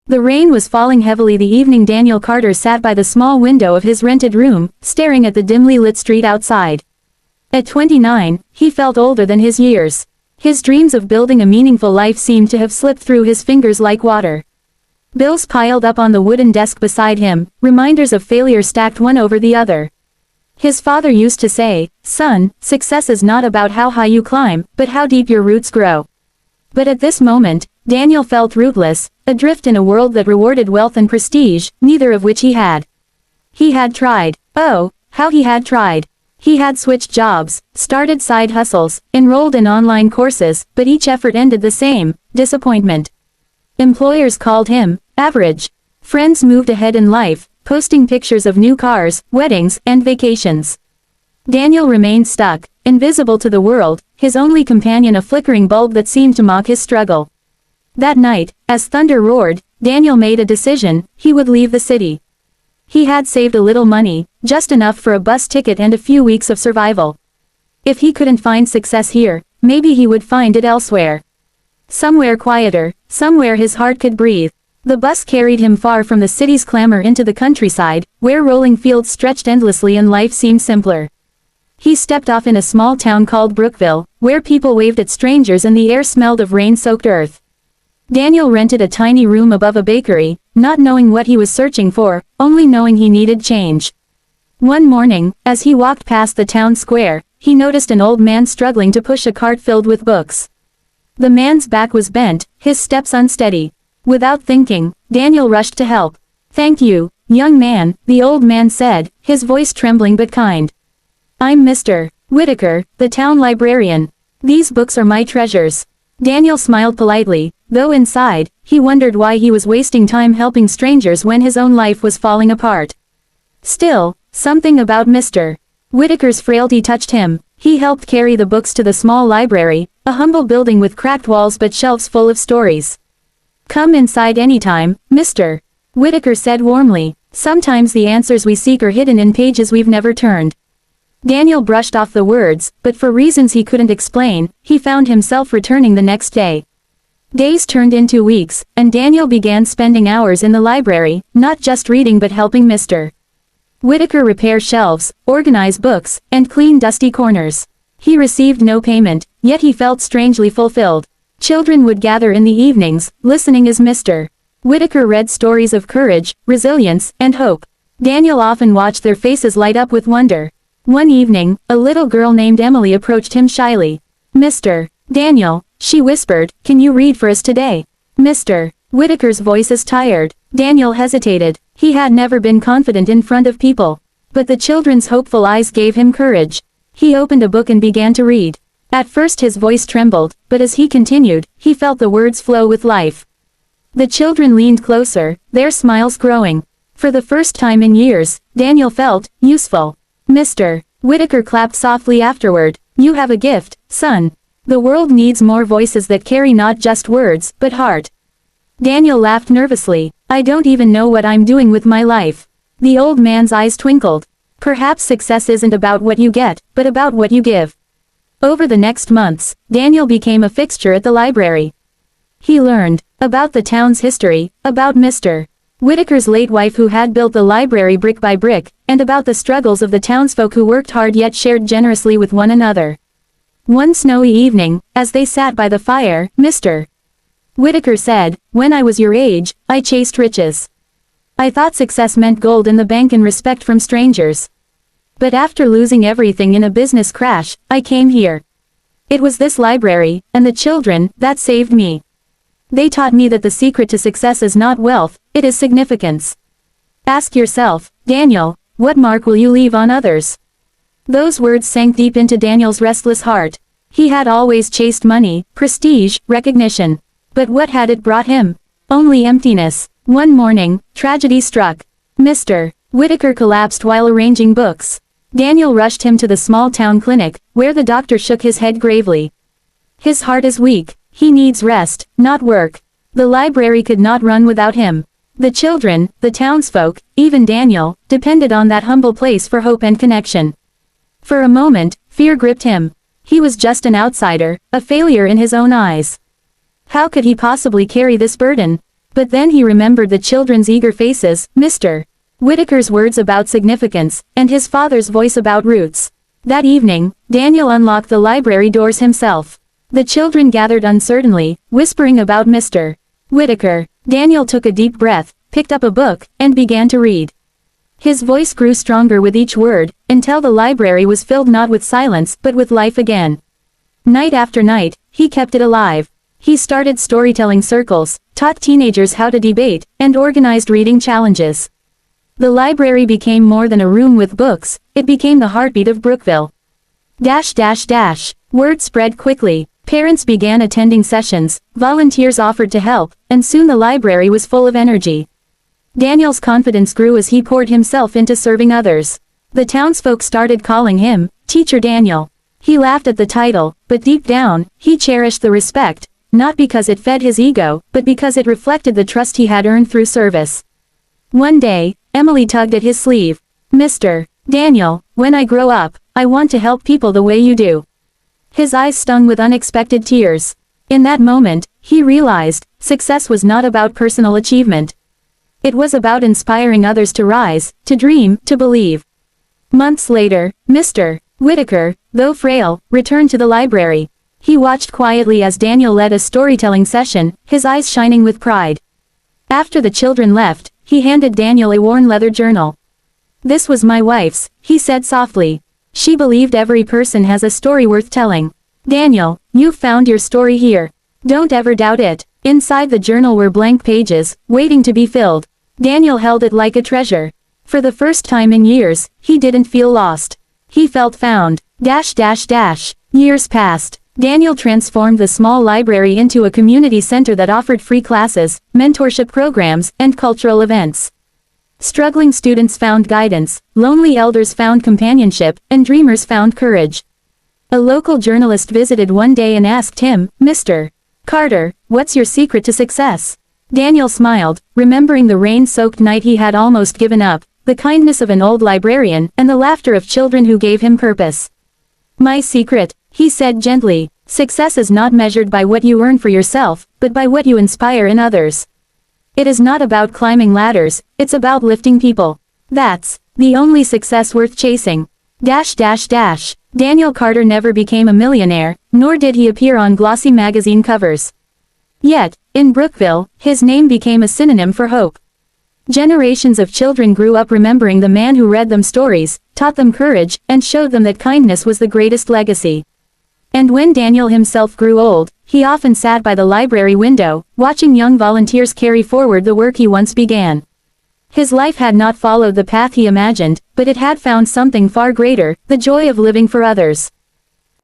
The rain was falling heavily the evening Daniel Carter sat by the small window of his rented room, staring at the dimly lit street outside. At 29, he felt older than his years. His dreams of building a meaningful life seemed to have slipped through his fingers like water. Bills piled up on the wooden desk beside him, reminders of failure stacked one over the other. His father used to say, "Son, success is not about how high you climb, but how deep your roots grow." But at this moment, Daniel felt rootless, adrift in a world that rewarded wealth and prestige, neither of which he had. He had tried. Oh, how he had tried. He had switched jobs, started side hustles, enrolled in online courses, but each effort ended the same: disappointment. Employers called him average. Friends moved ahead in life, posting pictures of new cars, weddings, and vacations. Daniel remained stuck, invisible to the world, his only companion a flickering bulb that seemed to mock his struggle. That night, as thunder roared, Daniel made a decision: he would leave the city. He had saved a little money, just enough for a bus ticket and a few weeks of survival. If he couldn't find success here, maybe he would find it elsewhere. Somewhere quieter, somewhere his heart could breathe. The bus carried him far from the city's clamor into the countryside, where rolling fields stretched endlessly and life seemed simpler. He stepped off in a small town called Brookville, where people waved at strangers and the air smelled of rain-soaked earth. Daniel rented a tiny room above a bakery, not knowing what he was searching for, only knowing he needed change. One morning, as he walked past the town square, he noticed an old man struggling to push a cart filled with books. The man's back was bent, his steps unsteady. Without thinking, Daniel rushed to help. "Thank you, young man," the old man said, his voice trembling but kind. "I'm Mr. Whitaker, the town librarian. These books are my treasures." Daniel smiled politely, though inside, he wondered why he was wasting time helping strangers when his own life was falling apart. Still, something about Mr. Whitaker's frailty touched him. He helped carry the books to the small library, a humble building with cracked walls but shelves full of stories. "Come inside anytime, Mr. Whitaker said warmly. "Sometimes the answers we seek are hidden in pages we've never turned." Daniel brushed off the words, but for reasons he couldn't explain, he found himself returning the next day. Days turned into weeks, and Daniel began spending hours in the library, not just reading but helping Mr. Whitaker repair shelves, organize books, and clean dusty corners. He received no payment, yet he felt strangely fulfilled. Children would gather in the evenings, listening as Mr. Whitaker read stories of courage, resilience, and hope. Daniel often watched their faces light up with wonder. One evening, a little girl named Emily approached him shyly. "Mr. Daniel," she whispered, "can you read for us today?" Mr. Whitaker's voice is tired. Daniel hesitated. He had never been confident in front of people. But the children's hopeful eyes gave him courage. He opened a book and began to read. At first his voice trembled, but as he continued, he felt the words flow with life. The children leaned closer, their smiles growing. For the first time in years, Daniel felt useful. Mr. Whitaker clapped softly afterward. "You have a gift, son. The world needs more voices that carry not just words, but heart." Daniel laughed nervously. "I don't even know what I'm doing with my life." The old man's eyes twinkled. "Perhaps success isn't about what you get, but about what you give." Over the next months, Daniel became a fixture at the library. He learned about the town's history, about Mr. Whitaker's late wife who had built the library brick by brick, and about the struggles of the townsfolk who worked hard yet shared generously with one another. One snowy evening, as they sat by the fire, Mr. Whitaker said, "When I was your age, I chased riches. I thought success meant gold in the bank and respect from strangers. But after losing everything in a business crash, I came here. It was this library, and the children, that saved me. They taught me that the secret to success is not wealth, it is significance. Ask yourself, Daniel, what mark will you leave on others?" Those words sank deep into Daniel's restless heart. He had always chased money, prestige, recognition. But what had it brought him? Only emptiness. One morning, tragedy struck. Mr. Whitaker collapsed while arranging books. Daniel rushed him to the small town clinic, where the doctor shook his head gravely. "His heart is weak. He needs rest, not work." The library could not run without him. The children, the townsfolk, even Daniel, depended on that humble place for hope and connection. For a moment, fear gripped him. He was just an outsider, a failure in his own eyes. How could he possibly carry this burden? But then he remembered the children's eager faces, Mr. Whitaker's words about significance, and his father's voice about roots. That evening, Daniel unlocked the library doors himself. The children gathered uncertainly, whispering about Mr. Whitaker. Daniel took a deep breath, picked up a book, and began to read. His voice grew stronger with each word, until the library was filled not with silence but with life again. Night after night, he kept it alive. He started storytelling circles, taught teenagers how to debate, and organized reading challenges. The library became more than a room with books, it became the heartbeat of Brookville. Word spread quickly. Parents began attending sessions, volunteers offered to help, and soon the library was full of energy. Daniel's confidence grew as he poured himself into serving others. The townsfolk started calling him Teacher Daniel. He laughed at the title, but deep down, he cherished the respect, not because it fed his ego, but because it reflected the trust he had earned through service. One day, Emily tugged at his sleeve. Mr. Daniel, when I grow up, I want to help people the way you do. His eyes stung with unexpected tears. In that moment, he realized, success was not about personal achievement. It was about inspiring others to rise, to dream, to believe. Months later, Mr. Whitaker, though frail, returned to the library. He watched quietly as Daniel led a storytelling session, his eyes shining with pride. After the children left, he handed Daniel a worn leather journal. This was my wife's, he said softly. She believed every person has a story worth telling. Daniel, you've found your story here. Don't ever doubt it. Inside the journal were blank pages, waiting to be filled. Daniel held it like a treasure. For the first time in years, he didn't feel lost. He felt found. Years passed. Daniel transformed the small library into a community center that offered free classes, mentorship programs, and cultural events. Struggling students found guidance, lonely elders found companionship, and dreamers found courage. A local journalist visited one day and asked him, Mr. Carter, what's your secret to success? Daniel smiled, remembering the rain-soaked night he had almost given up, the kindness of an old librarian, and the laughter of children who gave him purpose. My secret, he said gently, success is not measured by what you earn for yourself, but by what you inspire in others. It is not about climbing ladders, it's about lifting people. That's the only success worth chasing. Daniel Carter never became a millionaire, nor did he appear on glossy magazine covers. Yet, in Brookville, his name became a synonym for hope. Generations of children grew up remembering the man who read them stories, taught them courage, and showed them that kindness was the greatest legacy. And when Daniel himself grew old, he often sat by the library window, watching young volunteers carry forward the work he once began. His life had not followed the path he imagined, but it had found something far greater, the joy of living for others.